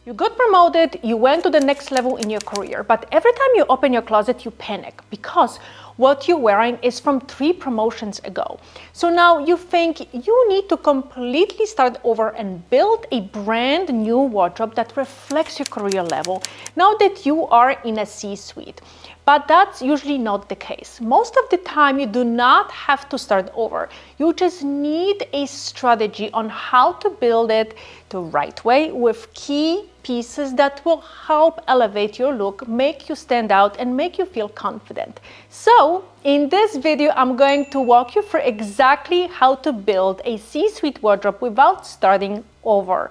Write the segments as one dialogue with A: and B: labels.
A: You got promoted, you went to the next level in your career, but every time you open your closet, you panic because what you're wearing is from 3 promotions ago. So now you think you need to completely start over and build a brand new wardrobe that reflects your career level now that you are in a C-suite. But that's usually not the case. Most of the time, you do not have to start over. You just need a strategy on how to build it the right way with key pieces that will help elevate your look, make you stand out, and make you feel confident. So, in this video, I'm going to walk you through exactly how to build a C-suite wardrobe without starting over.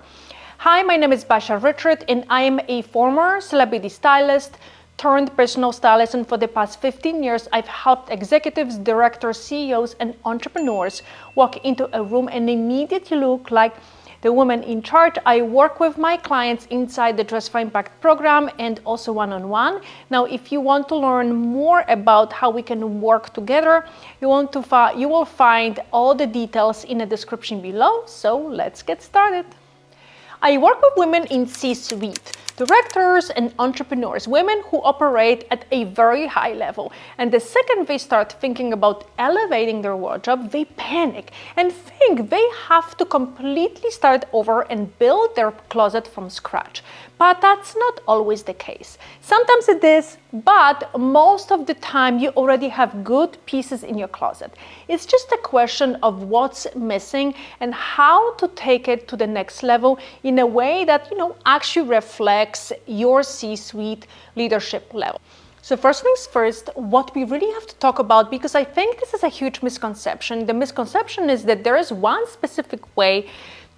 A: Hi, my name is Basia Richard, and I am a former celebrity stylist turned personal stylist, and for the past 15 years, I've helped executives, directors, CEOs, and entrepreneurs walk into a room and immediately look like the woman in charge. I work with my clients inside the Dress for Impact program and also one-on-one. Now, if you want to learn more about how we can work together, you will find all the details in the description below. So let's get started. I work with women in C-suite, directors and entrepreneurs, women who operate at a very high level. And the second they start thinking about elevating their wardrobe, they panic and think they have to completely start over and build their closet from scratch. But that's not always the case. Sometimes it is, but most of the time you already have good pieces in your closet. It's just a question of what's missing and how to take it to the next level in a way that, actually reflects your C-suite leadership level. So first things first, what we really have to talk about, because I think this is a huge misconception. The misconception is that there is one specific way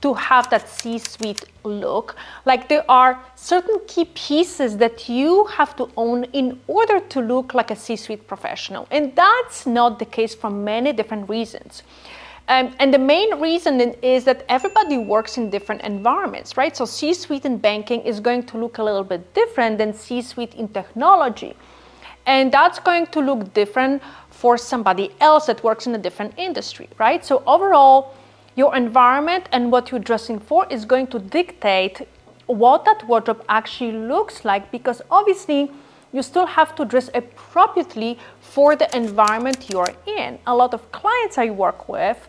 A: to have that C-suite look. Like there are certain key pieces that you have to own in order to look like a C-suite professional. And that's not the case for many different reasons. And the main reason is that everybody works in different environments, right? So C-suite in banking is going to look a little bit different than C-suite in technology. And that's going to look different for somebody else that works in a different industry, right? So overall, your environment and what you're dressing for is going to dictate what that wardrobe actually looks like, because obviously you still have to dress appropriately for the environment you're in. A lot of clients I work with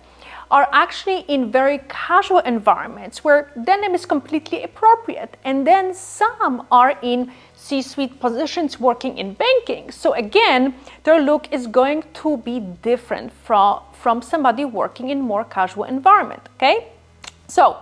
A: are actually in very casual environments where denim is completely appropriate. And then some are in C-suite positions working in banking. So again, their look is going to be different from somebody working in more casual environment, okay? So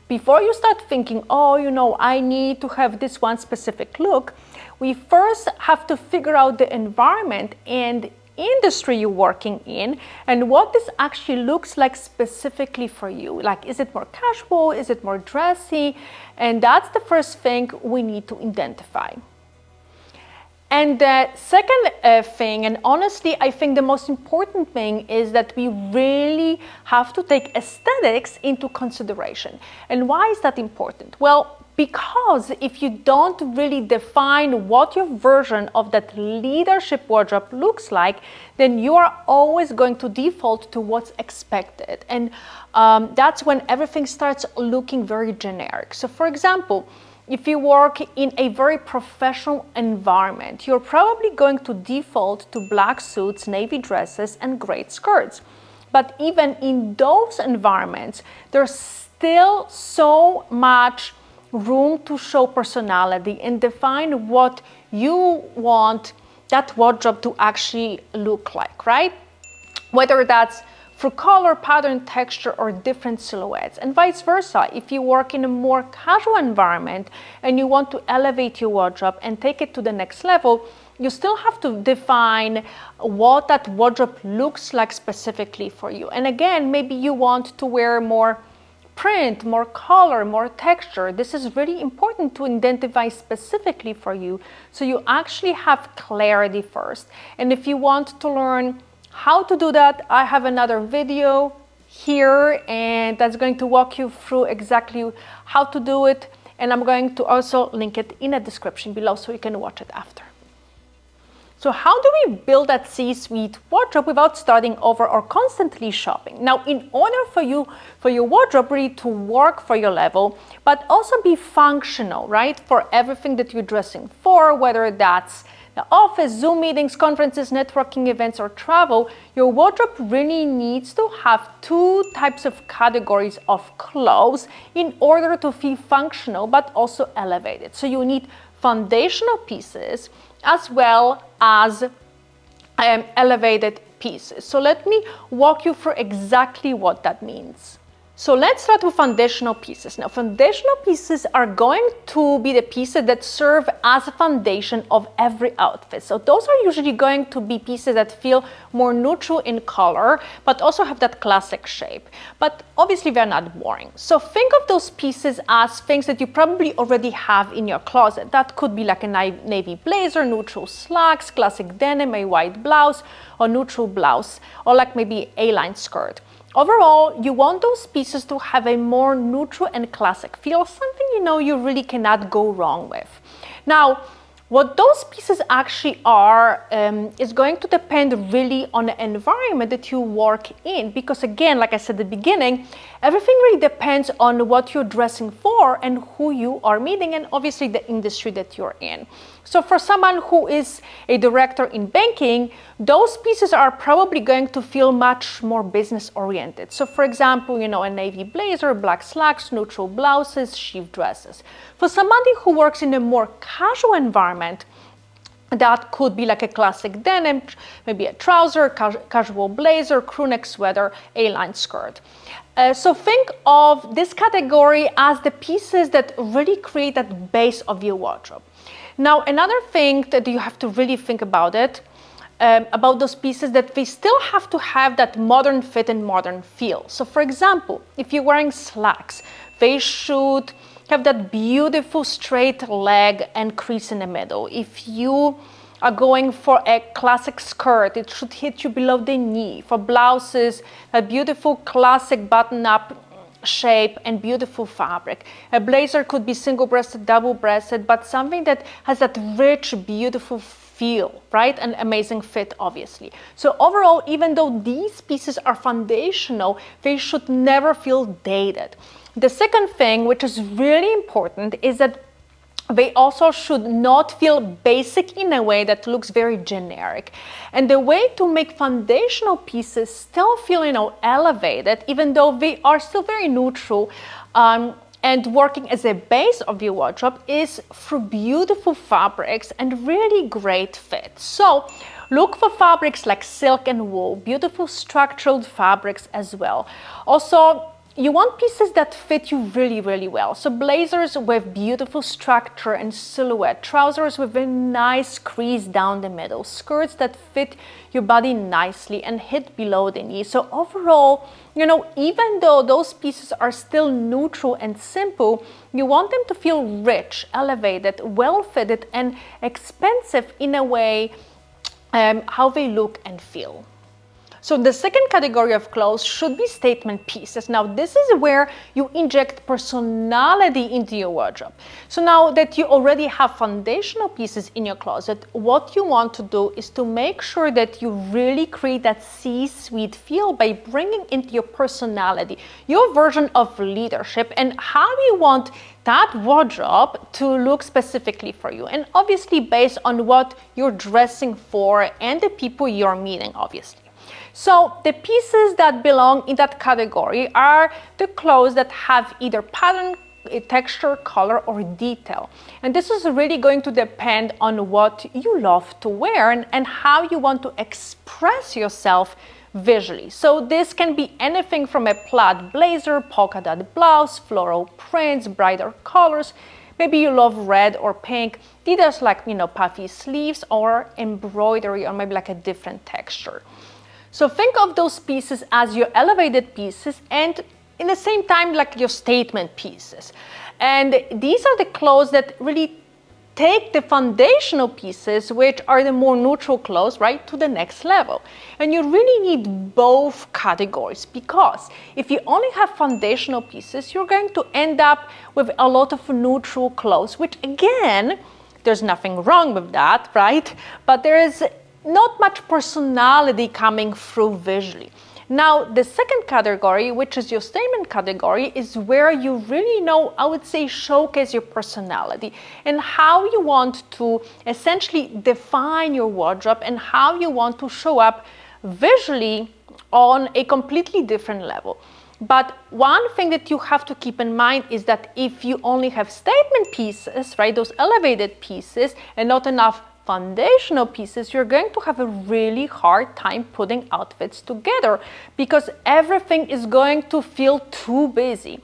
A: before you start thinking, I need to have this one specific look, we first have to figure out the environment and industry you're working in and what this actually looks like specifically for you. Like, is it more casual? Is it more dressy? And that's the first thing we need to identify. And the second thing, and honestly, I think the most important thing, is that we really have to take aesthetics into consideration. And why is that important? Well, because if you don't really define what your version of that leadership wardrobe looks like, then you are always going to default to what's expected. And that's when everything starts looking very generic. So for example, if you work in a very professional environment, you're probably going to default to black suits, navy dresses, and gray skirts. But even in those environments, there's still so much room to show personality and define what you want that wardrobe to actually look like, right? Whether that's through color, pattern, texture, or different silhouettes, and vice versa. If you work in a more casual environment and you want to elevate your wardrobe and take it to the next level, you still have to define what that wardrobe looks like specifically for you. And again, maybe you want to wear more print, more color, more texture. This is really important to identify specifically for you, so you actually have clarity first. And if you want to learn how to do that, I have another video here, and that's going to walk you through exactly how to do it. And I'm going to also link it in the description below so you can watch it after. So how do we build that C-suite wardrobe without starting over or constantly shopping? Now, in order for your wardrobe really to work for your level, but also be functional, right? For everything that you're dressing for, whether that's the office, Zoom meetings, conferences, networking events, or travel, your wardrobe really needs to have two types of categories of clothes in order to feel functional, but also elevated. So you need foundational pieces as well as elevated pieces. So let me walk you through exactly what that means. So let's start with foundational pieces. Now, foundational pieces are going to be the pieces that serve as a foundation of every outfit. So those are usually going to be pieces that feel more neutral in color, but also have that classic shape. But obviously they're not boring. So think of those pieces as things that you probably already have in your closet. That could be like a navy blazer, neutral slacks, classic denim, a white blouse, or neutral blouse, or like maybe A-line skirt. Overall, you want those pieces to have a more neutral and classic feel, something you really cannot go wrong with. Now, what those pieces actually are is going to depend really on the environment that you work in, because again, like I said at the beginning, everything really depends on what you're dressing for and who you are meeting, and obviously the industry that you're in. So for someone who is a director in banking, those pieces are probably going to feel much more business oriented. So for example, a navy blazer, black slacks, neutral blouses, chic dresses. For somebody who works in a more casual environment, that could be like a classic denim, maybe a trouser, casual blazer, crewneck sweater, A-line skirt. So think of this category as the pieces that really create that base of your wardrobe. Now, another thing that you have to really think about about those pieces, that they still have to have that modern fit and modern feel. So for example, if you're wearing slacks, they should have that beautiful straight leg and crease in the middle. If you are going for a classic skirt, it should hit you below the knee. For blouses, a beautiful classic button-up shape and beautiful fabric. A blazer could be single-breasted, double-breasted, but something that has that rich, beautiful feel, right? An amazing fit, obviously. So overall, even though these pieces are foundational, they should never feel dated. The second thing, which is really important, is that they also should not feel basic in a way that looks very generic. And the way to make foundational pieces still feel, elevated, even though they are still very neutral, and working as a base of your wardrobe, is through beautiful fabrics and really great fit. So look for fabrics like silk and wool, beautiful structured fabrics as well. Also, you want pieces that fit you really, really well. So blazers with beautiful structure and silhouette, trousers with a nice crease down the middle, skirts that fit your body nicely and hit below the knee. So overall, even though those pieces are still neutral and simple, you want them to feel rich, elevated, well-fitted, and expensive in a way how they look and feel. So the second category of clothes should be statement pieces. Now, this is where you inject personality into your wardrobe. So now that you already have foundational pieces in your closet, what you want to do is to make sure that you really create that C-suite feel by bringing into your personality, your version of leadership, and how you want that wardrobe to look specifically for you. And obviously based on what you're dressing for and the people you're meeting, obviously. So the pieces that belong in that category are the clothes that have either pattern, texture, color, or detail. And this is really going to depend on what you love to wear and how you want to express yourself visually. So this can be anything from a plaid blazer, polka dot blouse, floral prints, brighter colors. Maybe you love red or pink. Details like, puffy sleeves or embroidery, or maybe like a different texture. So think of those pieces as your elevated pieces and in the same time like your statement pieces. And these are the clothes that really take the foundational pieces, which are the more neutral clothes, right, to the next level. And you really need both categories, because if you only have foundational pieces, you're going to end up with a lot of neutral clothes, which again, there's nothing wrong with that, right? But there is not much personality coming through visually. Now, the second category, which is your statement category, is where you really know, I would say, showcase your personality and how you want to essentially define your wardrobe and how you want to show up visually on a completely different level. But one thing that you have to keep in mind is that if you only have statement pieces, right, those elevated pieces, and not enough foundational pieces, you're going to have a really hard time putting outfits together because everything is going to feel too busy.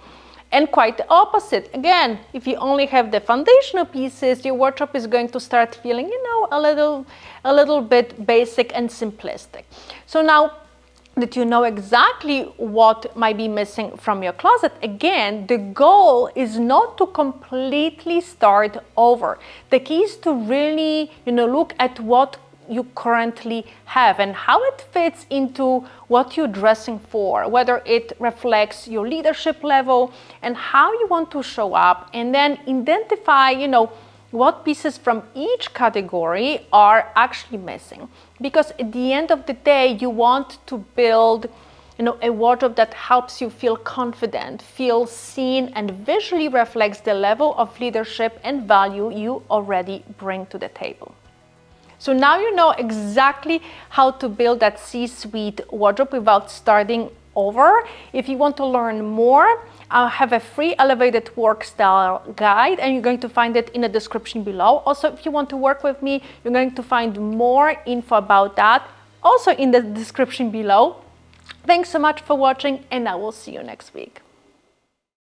A: And quite the opposite. Again, if you only have the foundational pieces, your wardrobe is going to start feeling, a little bit basic and simplistic. So now that you know exactly what might be missing from your closet, again, the goal is not to completely start over. The key is to really, look at what you currently have and how it fits into what you're dressing for, whether it reflects your leadership level and how you want to show up, and then identify, what pieces from each category are actually missing. Because at the end of the day, you want to build, a wardrobe that helps you feel confident, feel seen, and visually reflects the level of leadership and value you already bring to the table. So now you know exactly how to build that C-suite wardrobe without starting over. If you want to learn more, I have a free elevated work style guide, and you're going to find it in the description below. Also, if you want to work with me, you're going to find more info about that also in the description below. Thanks so much for watching, and I will see you next week.